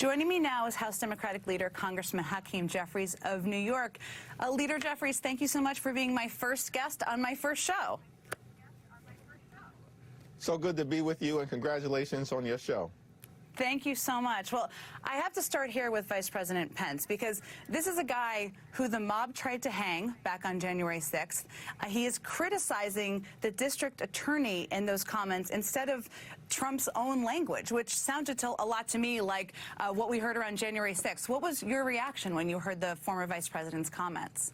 Joining me now is House Democratic Leader Congressman Hakeem Jeffries of New York. Leader Jeffries, thank you so much for being my first guest on my first show. So good to be with you, and congratulations on your show. Thank you so much. Well, I have to start here with Vice President Pence, because this is a guy who the mob tried to hang back on January 6th. He is criticizing the district attorney in those comments instead of Trump's own language, which sounded a lot to me like what we heard around January 6th. What was your reaction when you heard the former vice president's comments?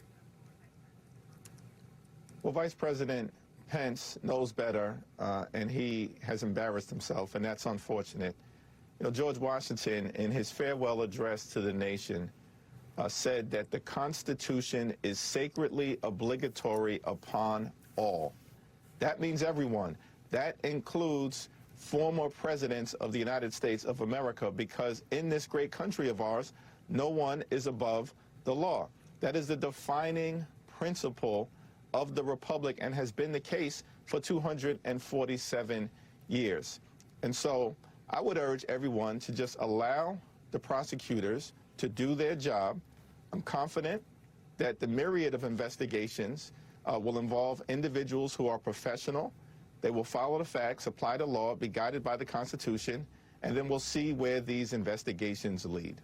Well, Vice President Pence knows better, and he has embarrassed himself, and that's unfortunate. You know, George Washington, in his farewell address to the nation, said that the Constitution is sacredly obligatory upon all. That means everyone. That includes former presidents of the United States of America, because in this great country of ours, no one is above the law. That is the defining principle of the Republic and has been the case for 247 years. And so I would urge everyone to just allow the prosecutors to do their job. I'm confident that the myriad of investigations will involve individuals who are professional. They will follow the facts, apply the law, be guided by the Constitution, and then we'll see where these investigations lead.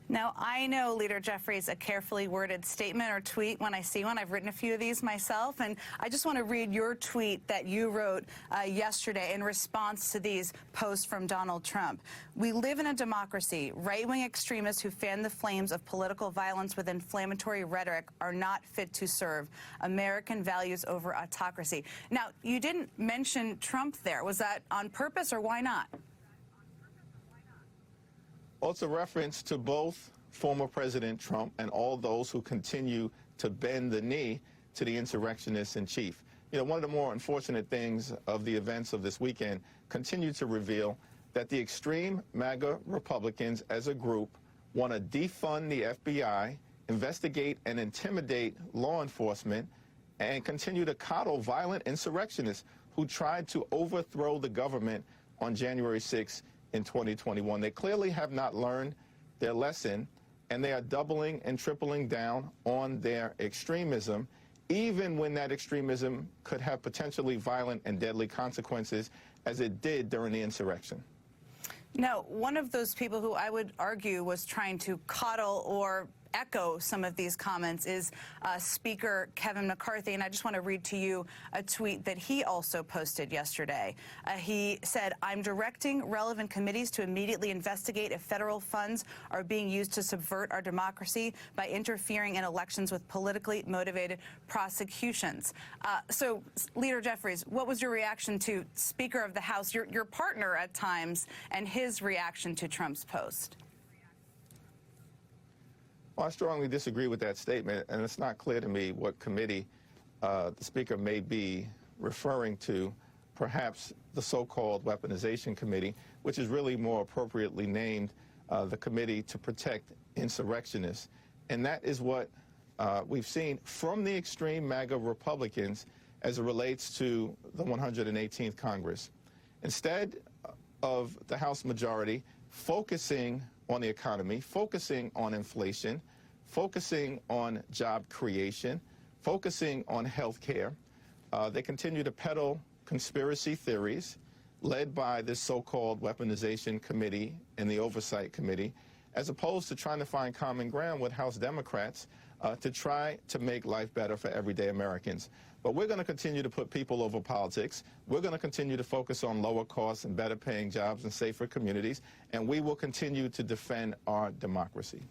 Now, I know, Leader Jeffries, a carefully worded statement or tweet when I see one. I've written a few of these myself, and I just want to read your tweet that you wrote yesterday in response to these posts from Donald Trump. "We live in a democracy. Right-wing extremists who fan the flames of political violence with inflammatory rhetoric are not fit to serve American values over autocracy." Now, you didn't mention Trump there. Was that on purpose, or why not? Well, it's a reference to both former President Trump and all those who continue to bend the knee to the insurrectionists in chief. You know, one of the more unfortunate things of the events of this weekend continue to reveal that the extreme MAGA Republicans as a group want to defund the FBI, investigate and intimidate law enforcement, and continue to coddle violent insurrectionists who tried to overthrow the government on January 6th. In 2021. They clearly have not learned their lesson, and they are doubling and tripling down on their extremism, even when that extremism could have potentially violent and deadly consequences, as it did during the insurrection. Now, one of those people who I would argue was trying to coddle or echo some of these comments is Speaker Kevin McCarthy, and I just want to read to you a tweet that he also posted yesterday. He said, "I'm directing relevant committees to immediately investigate if federal funds are being used to subvert our democracy by interfering in elections with politically motivated prosecutions." So, Leader Jeffries, what was your reaction to Speaker of the House, your partner at times, and his reaction to Trump's post? Well, I strongly disagree with that statement, and it's not clear to me what committee the Speaker may be referring to, perhaps the so-called Weaponization Committee, which is really more appropriately named the Committee to Protect Insurrectionists. And that is what we've seen from the extreme MAGA Republicans as it relates to the 118th Congress. Instead of the House majority focusing on the economy, focusing on inflation, focusing on job creation, focusing on health care, they continue to peddle conspiracy theories led by this so-called Weaponization Committee and the Oversight Committee, as opposed to trying to find common ground with House Democrats to try to make life better for everyday Americans. But we're going to continue to put people over politics. We're going to continue to focus on lower costs and better paying jobs and safer communities, and we will continue to defend our democracy.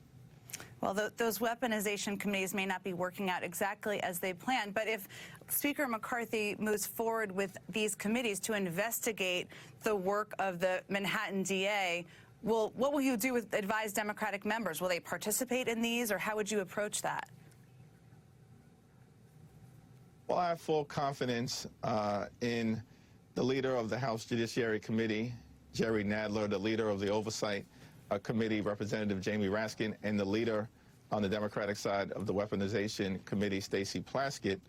Well, those weaponization committees may not be working out exactly as they planned, but if Speaker McCarthy moves forward with these committees to investigate the work of the Manhattan DA, what will you do with advised Democratic members? Will they participate in these, or how would you approach that? Well, I have full confidence in the leader of the House Judiciary Committee, Jerry Nadler, the leader of the Oversight Committee, Representative Jamie Raskin, and the leader on the Democratic side of the Weaponization Committee, Stacey Plaskett,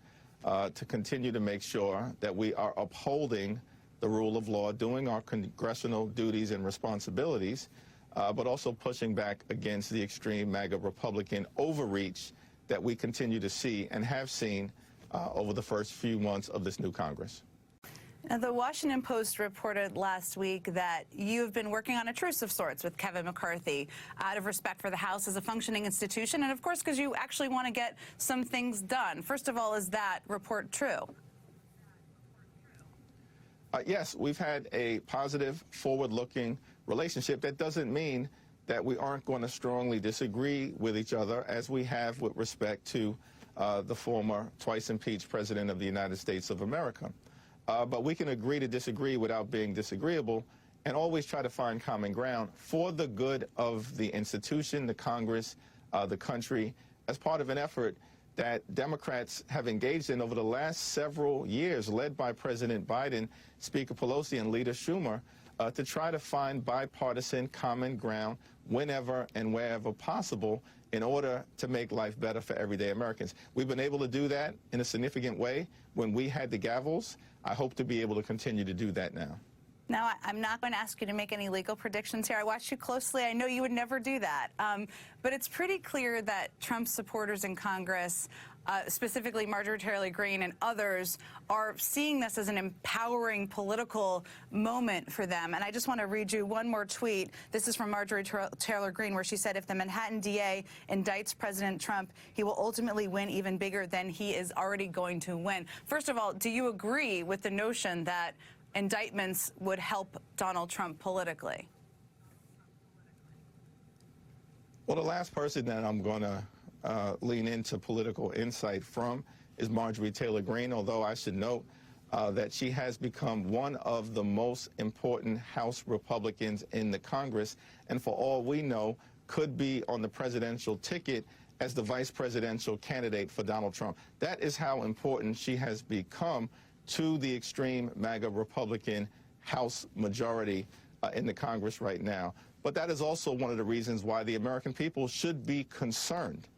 to continue to make sure that we are upholding the rule of law, doing our congressional duties and responsibilities, but also pushing back against the extreme MAGA Republican overreach that we continue to see and have seen over the first few months of this new Congress. Now, the Washington Post reported last week that you've been working on a truce of sorts with Kevin McCarthy out of respect for the House as a functioning institution, and of course because you actually want to get some things done. First of all, is that report true? Yes, we've had a positive, forward-looking relationship. That doesn't mean that we aren't going to strongly disagree with each other, as we have with respect to the former twice-impeached President of the United States of America. But we can agree to disagree without being disagreeable and always try to find common ground for the good of the institution, the Congress, the country, as part of an effort that Democrats have engaged in over the last several years, led by President Biden, Speaker Pelosi, and Leader Schumer, to try to find bipartisan common ground whenever and wherever possible in order to make life better for everyday Americans. We've been able to do that in a significant way when we had the gavels. I hope to be able to continue to do that now. Now, I'm not going to ask you to make any legal predictions here. I watched you closely. I know you would never do that. But it's pretty clear that Trump supporters in Congress, specifically Marjorie Taylor Greene and others, are seeing this as an empowering political moment for them. And I just want to read you one more tweet. This is from Marjorie Taylor Greene, where she said, if the Manhattan DA indicts President Trump, he will ultimately win even bigger than he is already going to win. First of all, do you agree with the notion that indictments would help Donald Trump politically? Well, the last person that I'm going to lean into political insight from is Marjorie Taylor Greene, although I should note that she has become one of the most important House Republicans in the Congress, and for all we know, could be on the presidential ticket as the vice presidential candidate for Donald Trump. That is how important she has become to the extreme MAGA Republican House majority in the Congress right now. But that is also one of the reasons why the American people should be concerned,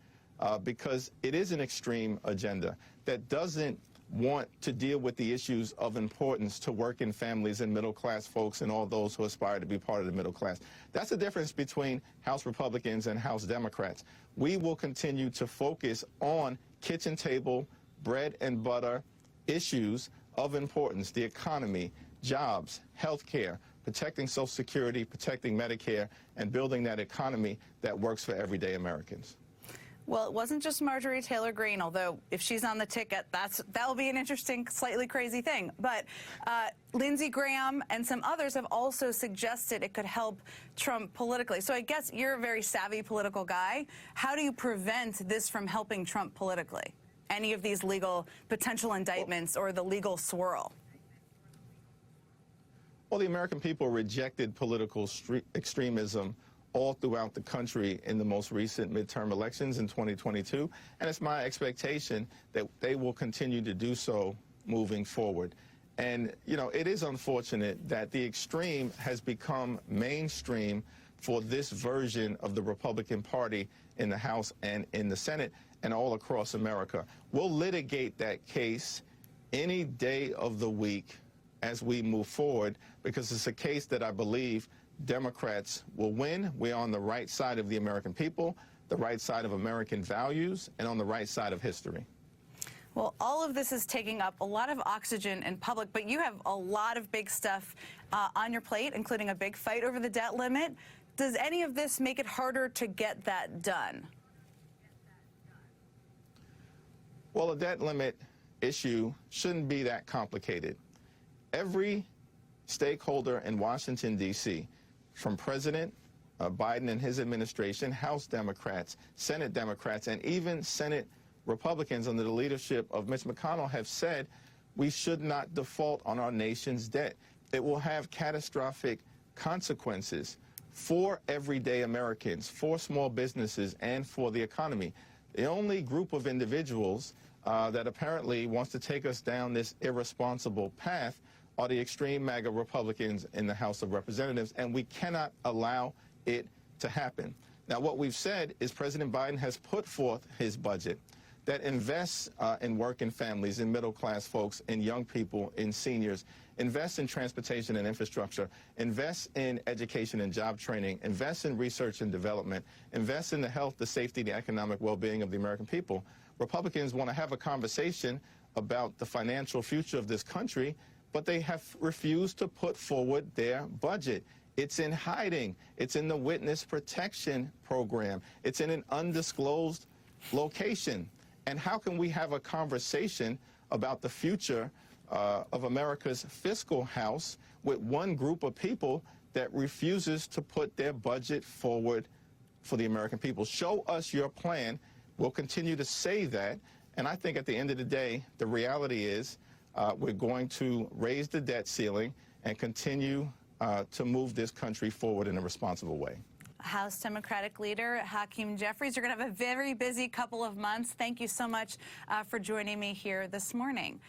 because it is an extreme agenda that doesn't want to deal with the issues of importance to working families and middle-class folks and all those who aspire to be part of the middle class. That's the difference between House Republicans and House Democrats. We will continue to focus on kitchen table, bread and butter issues of importance: the economy, jobs, health care, protecting Social Security, protecting Medicare, and building that economy that works for everyday Americans. Well, it wasn't just Marjorie Taylor Greene, although if she's on the ticket, that'll be an interesting, slightly crazy thing. But Lindsey Graham and some others have also suggested it could help Trump politically. So I guess you're a very savvy political guy. How do you prevent this from helping Trump politically? Any of these legal potential indictments or the legal swirl? Well, the American people rejected political extremism all throughout the country in the most recent midterm elections in 2022, and it's my expectation that they will continue to do so moving forward. And, you know, it is unfortunate that the extreme has become mainstream for this version of the Republican Party in the House and in the Senate and all across America. We'll litigate that case any day of the week as we move forward, because it's a case that I believe Democrats will win. We're on the right side of the American people, the right side of American values, and on the right side of history. Well, all of this is taking up a lot of oxygen in public, but you have a lot of big stuff on your plate, including a big fight over the debt limit. Does any of this make it harder to get that done? Well, a debt limit issue shouldn't be that complicated. Every stakeholder in Washington, D.C., from President Biden and his administration, House Democrats, Senate Democrats, and even Senate Republicans under the leadership of Mitch McConnell, have said we should not default on our nation's debt. It will have catastrophic consequences for everyday Americans, for small businesses, and for the economy. The only group of individuals that apparently wants to take us down this irresponsible path are the extreme MAGA Republicans in the House of Representatives, and we cannot allow it to happen. Now, what we've said is President Biden has put forth his budget. that invests in working families, in middle-class folks, in young people, in seniors, invest in transportation and infrastructure, invest in education and job training, invest in research and development, invest in the health, the safety, the economic well-being of the American people. Republicans want to have a conversation about the financial future of this country, but they have refused to put forward their budget. It's in hiding. It's in the witness protection program. It's in an undisclosed location. And how can we have a conversation about the future of America's fiscal house with one group of people that refuses to put their budget forward for the American people? Show us your plan. We'll continue to say that. And I think at the end of the day, the reality is we're going to raise the debt ceiling and continue to move this country forward in a responsible way. House Democratic Leader Hakeem Jeffries, you're going to have a very busy couple of months. Thank you so much for joining me here this morning.